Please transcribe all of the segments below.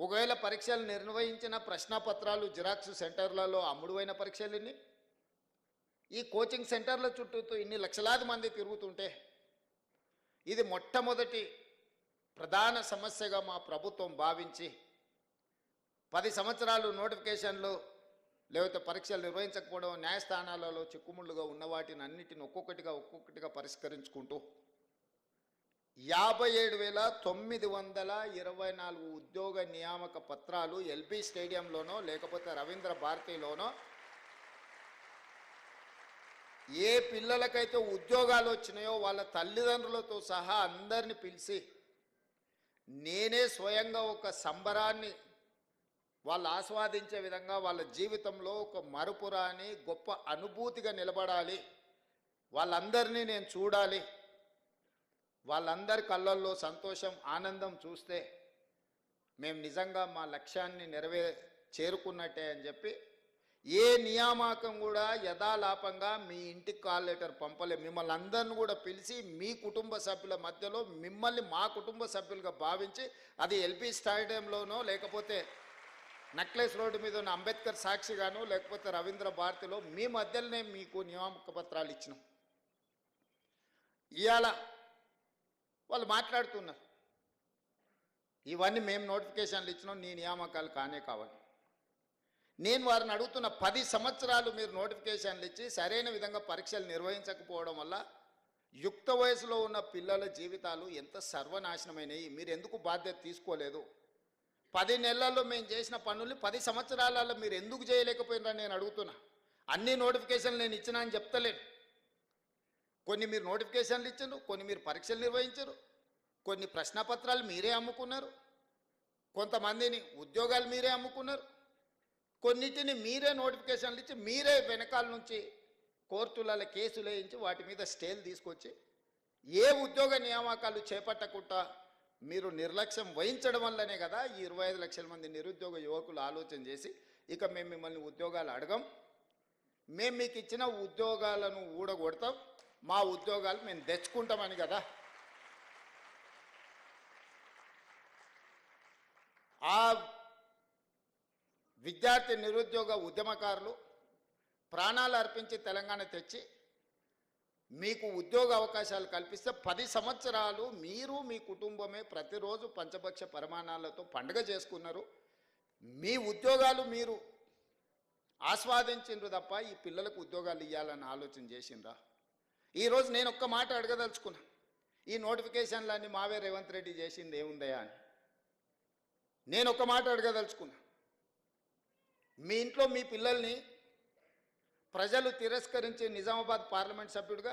ఒకవేళ పరీక్షలు నిర్వహించిన ప్రశ్నపత్రాలు జిరాక్స్ సెంటర్లలో అమ్ముడువైన పరీక్షలు ఎన్ని? ఈ కోచింగ్ సెంటర్ల చుట్టూ ఇన్ని లక్షలాది మంది తిరుగుతుంటే ఇది మొట్టమొదటి ప్రధాన సమస్యగా మా ప్రభుత్వం భావించి 10 సంవత్సరాలు నోటిఫికేషన్లు లేకపోతే పరీక్షలు నిర్వహించకపోవడం, న్యాయస్థానాలలో చిక్కుముళ్ళుగా ఉన్న వాటిని అన్నిటిని ఒక్కొక్కటిగా పరిష్కరించుకుంటూ 57,924 ఉద్యోగ నియామక పత్రాలు ఎల్బీ స్టేడియంలోనో లేకపోతే రవీంద్ర భారతిలోనో ఏ పిల్లలకైతే ఉద్యోగాలు వచ్చినాయో వాళ్ళ తల్లిదండ్రులతో సహా అందరిని పిలిచి నేనే స్వయంగా ఒక సంబరాన్ని వాళ్ళు ఆస్వాదించే విధంగా వాళ్ళ జీవితంలో ఒక మరుపురాని గొప్ప అనుభూతిగా నిలబడాలి, వాళ్ళందరినీ నేను చూడాలి, వాళ్ళందరి కళ్ళల్లో సంతోషం ఆనందం చూస్తే మేము నిజంగా మా లక్ష్యాన్ని చేరుకున్నట్టే అని చెప్పి ఏ నియామకం కూడా యథాలాపంగా మీ ఇంటికి కాల్ లెటర్ పంపలే. మిమ్మల్ని అందరిని కూడా పిలిచి మీ కుటుంబ సభ్యుల మధ్యలో మిమ్మల్ని మా కుటుంబ సభ్యులుగా భావించి అది ఎల్బీ స్టేడియంలోనో లేకపోతే నెక్లెస్ రోడ్డు మీద ఉన్న అంబేద్కర్ సాక్షిగాను లేకపోతే రవీంద్ర భారతిలో మీ మధ్యలోనే మీకు నియామక పత్రాలు ఇచ్చినాం. ఇవాళ వాళ్ళు మాట్లాడుతున్నారు ఇవన్నీ మేము నోటిఫికేషన్లు ఇచ్చినాం, నీ నియామకాలు కానే కావాలి. నేను వారిని అడుగుతున్న 10 సంవత్సరాలు మీరు నోటిఫికేషన్లు ఇచ్చి సరైన విధంగా పరీక్షలు నిర్వహించకపోవడం వల్ల యుక్త వయసులో ఉన్న పిల్లల జీవితాలు ఎంత సర్వనాశనమైనవి, మీరు ఎందుకు బాధ్యత తీసుకోలేదు? 10 నెలల్లో మేము చేసిన పనుల్ని 10 సంవత్సరాలలో మీరు ఎందుకు చేయలేకపోయినారని నేను అడుగుతున్నా. అన్ని నోటిఫికేషన్లు నేను ఇచ్చినా అని చెప్తలేను. కొన్ని మీరు నోటిఫికేషన్లు ఇచ్చారు, కొన్ని మీరు పరీక్షలు నిర్వహించారు, కొన్ని ప్రశ్నపత్రాలు మీరే అమ్ముకున్నారు, కొంతమందిని ఉద్యోగాలు మీరే అమ్ముకున్నారు, కొన్నిటిని మీరే నోటిఫికేషన్లు ఇచ్చి మీరే వెనకాల నుంచి కోర్టులలో కేసులు వేయించి వాటి మీద స్టేలు తీసుకొచ్చి ఏ ఉద్యోగ నియామకాలు చేపట్టకుండా మీరు నిర్లక్ష్యం వహించడం వల్లనే కదా ఈ 25 లక్షల మంది నిరుద్యోగ యువకులు ఆలోచన చేసి ఇక మేము మిమ్మల్ని ఉద్యోగాలు అడగం, మేము మీకు ఇచ్చిన ఉద్యోగాలను ఊడగొడతాం, మా ఉద్యోగాలు మేము తెచ్చుకుంటామని కదా ఆ విద్యార్థి నిరుద్యోగ ఉద్యమకారులు ప్రాణాలు అర్పించి తెలంగాణ తెచ్చి మీకు ఉద్యోగ అవకాశాలు కల్పిస్తే 10 సంవత్సరాలు మీరు మీ కుటుంబమే ప్రతిరోజు పంచభక్ష పరిమాణాలతో పండుగ చేసుకున్నారు. మీ ఉద్యోగాలు మీరు ఆస్వాదించిండ్రు తప్ప ఈ పిల్లలకు ఉద్యోగాలు ఇవ్వాలని ఆలోచన చేసిండ్రా? ఈరోజు నేను ఒక్క మాట అడగదలుచుకున్నా, ఈ నోటిఫికేషన్లన్నీ మావే రేవంత్ రెడ్డి చేసింది ఏముందయా అని నేను ఒక్క మాట అడగదలుచుకున్నా. మీ ఇంట్లో మీ పిల్లల్ని ప్రజలు తిరస్కరించి నిజామాబాద్ పార్లమెంట్ సభ్యుడిగా,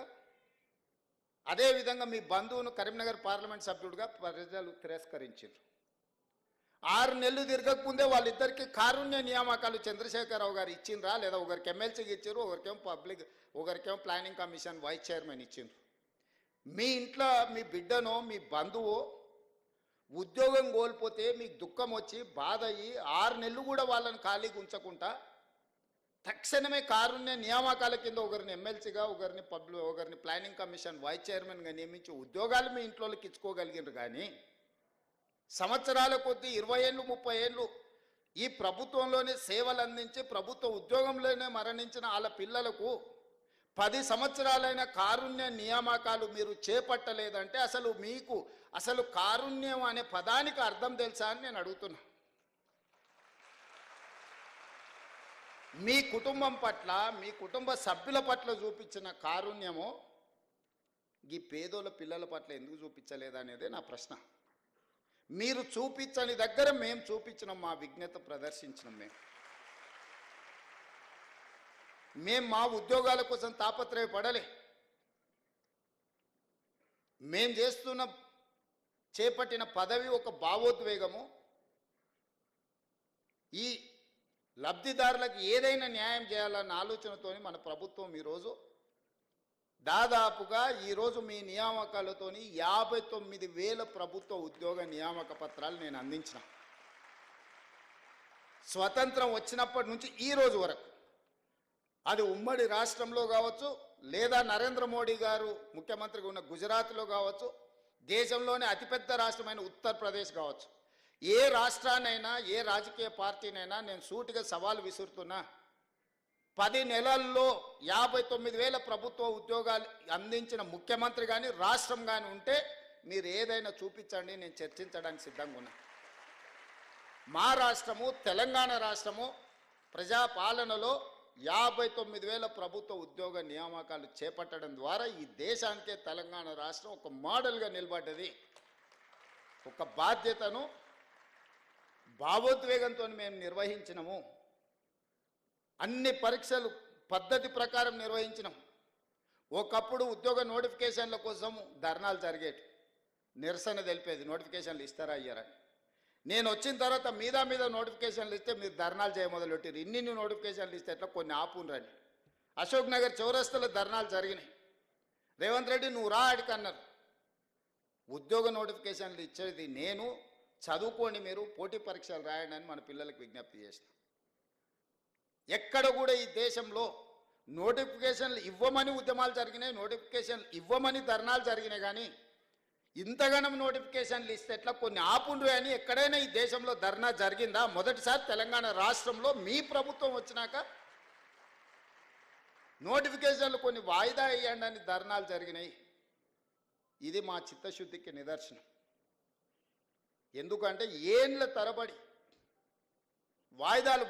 అదేవిధంగా మీ బంధువును కరీంనగర్ పార్లమెంట్ సభ్యుడిగా ప్రజలు తిరస్కరించారు. 6 నెలలు తిరగకముందే వాళ్ళిద్దరికి కారుణ్య నియామకాలు చంద్రశేఖరరావు గారు ఇచ్చిండ్రా లేదా? ఒకరికి ఎమ్మెల్సీకి ఇచ్చారు, ఒకరికేమో ప్లానింగ్ కమిషన్ వైస్ చైర్మన్ ఇచ్చిండ్రు. మీ ఇంట్లో మీ బిడ్డనో మీ బంధువు ఉద్యోగం కోల్పోతే మీకు దుఃఖం వచ్చి బాధ అయ్యి 6 నెలలు కూడా వాళ్ళని ఖాళీగా ఉంచకుండా తక్షణమే కారుణ్య నియామకాల కింద ఒకరిని ఎమ్మెల్సీగా ఒకరిని ప్లానింగ్ కమిషన్ వైస్ చైర్మన్గా నియమించి ఉద్యోగాలు మీ ఇంట్లోకి ఇచ్చుకోగలిగినారు. కానీ సంవత్సరాల కొద్దీ 20 ఏళ్ళు 30 ఏళ్ళు ఈ ప్రభుత్వంలోనే సేవలు అందించి ప్రభుత్వ ఉద్యోగంలోనే మరణించిన వాళ్ళ పిల్లలకు 10 సంవత్సరాలైన కారుణ్య నియామకాలు మీరు చేపట్టలేదంటే అసలు కారుణ్యం అనే పదానికి అర్థం తెలుసా అని నేను అడుగుతున్నా. మీ కుటుంబం పట్ల మీ కుటుంబ సభ్యుల పట్ల చూపించిన కారుణ్యము ఈ పేదోళ్ళ పిల్లల పట్ల ఎందుకు చూపించలేదనేదే నా ప్రశ్న. మీరు చూపించని దగ్గర మేము చూపించినాం, మా విజ్ఞత ప్రదర్శించినాం. మేము మా ఉద్యోగాల కోసం తాపత్రయపడలే. మేము చేపట్టిన పదవి ఒక భావోద్వేగము. ఈ లబ్ధిదారులకు ఏదైనా న్యాయం చేయాలన్న ఆలోచనతో మన ప్రభుత్వం ఈరోజు దాదాపుగా మీ నియామకాలతోని 59,000 ప్రభుత్వ ఉద్యోగ నియామక పత్రాలు నేను అందించిన. స్వతంత్రం వచ్చినప్పటి నుంచి ఈ రోజు వరకు అది ఉమ్మడి రాష్ట్రంలో కావచ్చు, లేదా నరేంద్ర మోడీ గారు ముఖ్యమంత్రిగా ఉన్న గుజరాత్లో కావచ్చు, దేశంలోనే అతిపెద్ద రాష్ట్రమైన ఉత్తరప్రదేశ్ కావచ్చు, ఏ రాష్ట్రాన్నైనా ఏ రాజకీయ పార్టీనైనా నేను సూటిగా సవాలు విసురుతున్నా, 10 నెలల్లో 59,000 ప్రభుత్వ ఉద్యోగాలు అందించిన ముఖ్యమంత్రి కానీ రాష్ట్రం కానీ ఉంటే మీరు ఏదైనా చూపించండి, నేను చర్చించడానికి సిద్ధంగా ఉన్నా. మా రాష్ట్రము తెలంగాణ రాష్ట్రము ప్రజాపాలనలో 59,000 ప్రభుత్వ ఉద్యోగ నియామకాలు చేపట్టడం ద్వారా ఈ దేశానికే తెలంగాణ రాష్ట్రం ఒక మోడల్గా నిలబడ్డది. ఒక బాధ్యతను భావోద్వేగంతో మేము నిర్వహించినము. అన్ని పరీక్షలు పద్ధతి ప్రకారం నిర్వహించినాం. ఒకప్పుడు ఉద్యోగ నోటిఫికేషన్ల కోసం ధర్నాలు జరిగేవి, నిరసన తెలిపేది నోటిఫికేషన్లు ఇస్తారా అయ్యారా. నేను వచ్చిన తర్వాత మీద నోటిఫికేషన్లు ఇస్తే మీరు ధర్నాలు చేయమొదలుపెట్టారు. ఇన్ని నోటిఫికేషన్లు ఇస్తే ఎట్లా కొన్ని ఆపునరండి. అశోక్ నగర్ చౌరస్తలో ధర్నాలు జరిగినాయి. రేవంత్ రెడ్డి నువ్వు రా అడికన్నారు. ఉద్యోగ నోటిఫికేషన్లు ఇచ్చేది నేను, చదువుకోండి మీరు, పోటీ పరీక్షలు రాయండి అని మన పిల్లలకు విజ్ఞప్తి చేసిన. ఎక్కడ కూడా ఈ దేశంలో నోటిఫికేషన్లు ఇవ్వమని ఉద్యమాలు జరిగినాయి, నోటిఫికేషన్లు ఇవ్వమని ధర్నాలు జరిగినాయి. కానీ ఇంతగానం నోటిఫికేషన్లు ఇస్తే ఎట్లా కొన్ని ఆపుండ్రు అని ఎక్కడైనా ఈ దేశంలో ధర్నా జరిగిందా? మొదటిసారి తెలంగాణ రాష్ట్రంలో మీ ప్రభుత్వం వచ్చినాక నోటిఫికేషన్లు కొన్ని వాయిదా వేయండి అని ధర్నాలు జరిగినాయి. ఇది మా చిత్తశుద్ధికి నిదర్శనం. ఎందుకంటే ఏండ్ల తరబడి వాయిదాలు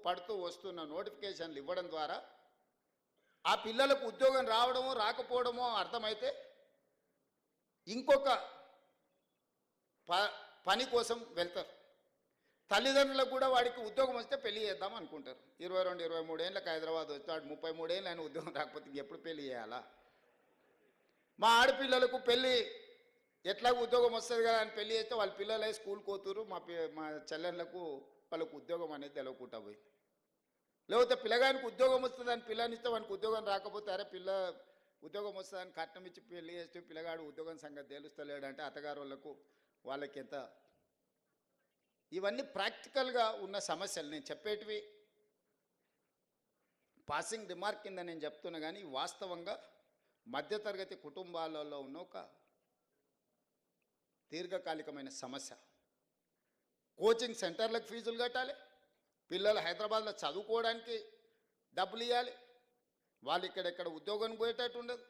పడుతూ వస్తున్న నోటిఫికేషన్లు ఇవ్వడం ద్వారా ఆ పిల్లలకు ఉద్యోగం రావడమో రాకపోవడమో అర్థమైతే ఇంకొక పని కోసం వెళ్తారు. తల్లిదండ్రులకు కూడా వాడికి ఉద్యోగం వస్తే పెళ్లి చేద్దాం అనుకుంటారు. 22-23 ఏళ్ళకి హైదరాబాద్ వచ్చాడు, 33 ఏళ్ళు ఆయన ఉద్యోగం రాకపోతే ఎప్పుడు పెళ్లి చేయాలా? మా ఆడపిల్లలకు పెళ్ళి ఎట్లా ఉద్యోగం వస్తుంది కదా అని పెళ్లి చేస్తే వాళ్ళ పిల్లలే స్కూల్కి పోతురు. మా చెల్లెళ్ళకు వాళ్ళకు ఉద్యోగం అనేది తెలవకుండా పోయింది. లేకపోతే పిల్లగానికి ఉద్యోగం వస్తుందని పిల్లనిస్తే వానికి ఉద్యోగం రాకపోతే అరే పిల్ల ఉద్యోగం వస్తుందని కట్నం ఇచ్చి పెళ్లి చేస్తే పిల్లగాడు ఉద్యోగం సంగతి తెలుస్తలేడంటే అత్తగారు వాళ్ళకి ఎంత. ఇవన్నీ ప్రాక్టికల్గా ఉన్న సమస్యలు. నేను చెప్పేటివి పాసింగ్ రిమార్క్ కింద నేను చెప్తున్నా, కానీ వాస్తవంగా మధ్యతరగతి కుటుంబాలలో ఉన్న ఒక దీర్ఘకాలికమైన సమస్య. కోచింగ్ సెంటర్లకు ఫీజులు కట్టాలి, పిల్లలు హైదరాబాద్లో చదువుకోవడానికి డబ్బులు ఇవ్వాలి, వాళ్ళు ఇక్కడెక్కడ ఉద్యోగం పోయేటట్టు ఉండదు,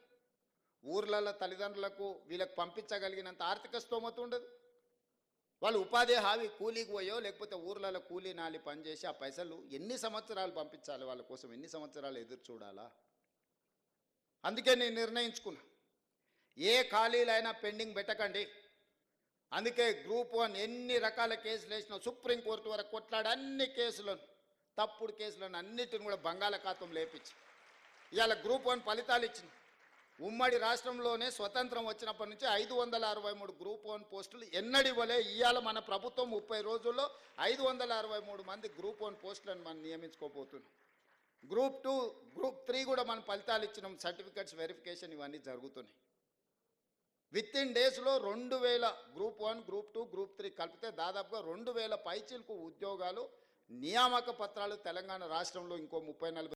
ఊర్లలో తల్లిదండ్రులకు వీళ్ళకి పంపించగలిగినంత ఆర్థిక స్తోమత ఉండదు, వాళ్ళు ఉపాధి హామీ కూలీకి పోయో లేకపోతే ఊర్లలో కూలీ నాలి పనిచేసి ఆ పైసలు ఎన్ని సంవత్సరాలు పంపించాలి, వాళ్ళ కోసం ఎన్ని సంవత్సరాలు ఎదురు చూడాలా. అందుకే నేను నిర్ణయించుకున్నా, ఏ ఖాళీలైనా పెండింగ్ పెట్టకండి. అందుకే గ్రూప్ 1 ఎన్ని రకాల కేసులు వేసినా సుప్రీంకోర్టు వరకు కొట్లాడి అన్ని కేసులను, తప్పుడు కేసులను అన్నిటిని కూడా బంగాళాఖాతం లేపించి ఇవాళ గ్రూప్ 1 ఫలితాలు ఇచ్చింది. ఉమ్మడి రాష్ట్రంలోనే స్వతంత్రం వచ్చినప్పటి నుంచి 563 గ్రూప్ 1 పోస్టులు ఎన్నడి ఇవ్వలే. ఇవాళ మన ప్రభుత్వం 30 రోజుల్లో 563 మంది గ్రూప్ 1 పోస్టులను మనం నియమించుకోబోతున్నాం. గ్రూప్ 2, గ్రూప్ 3 కూడా మనం ఫలితాలు ఇచ్చినాం, సర్టిఫికెట్స్ వెరిఫికేషన్ ఇవన్నీ జరుగుతున్నాయి. విత్ ఇన్ డేస్లో 2,000 గ్రూప్ 1, గ్రూప్ 2, గ్రూప్ 3 కలిపితే దాదాపుగా 2,000 పైచీలకు ఉద్యోగాలు నియామక పత్రాలు తెలంగాణ రాష్ట్రంలో ఇంకో 30-40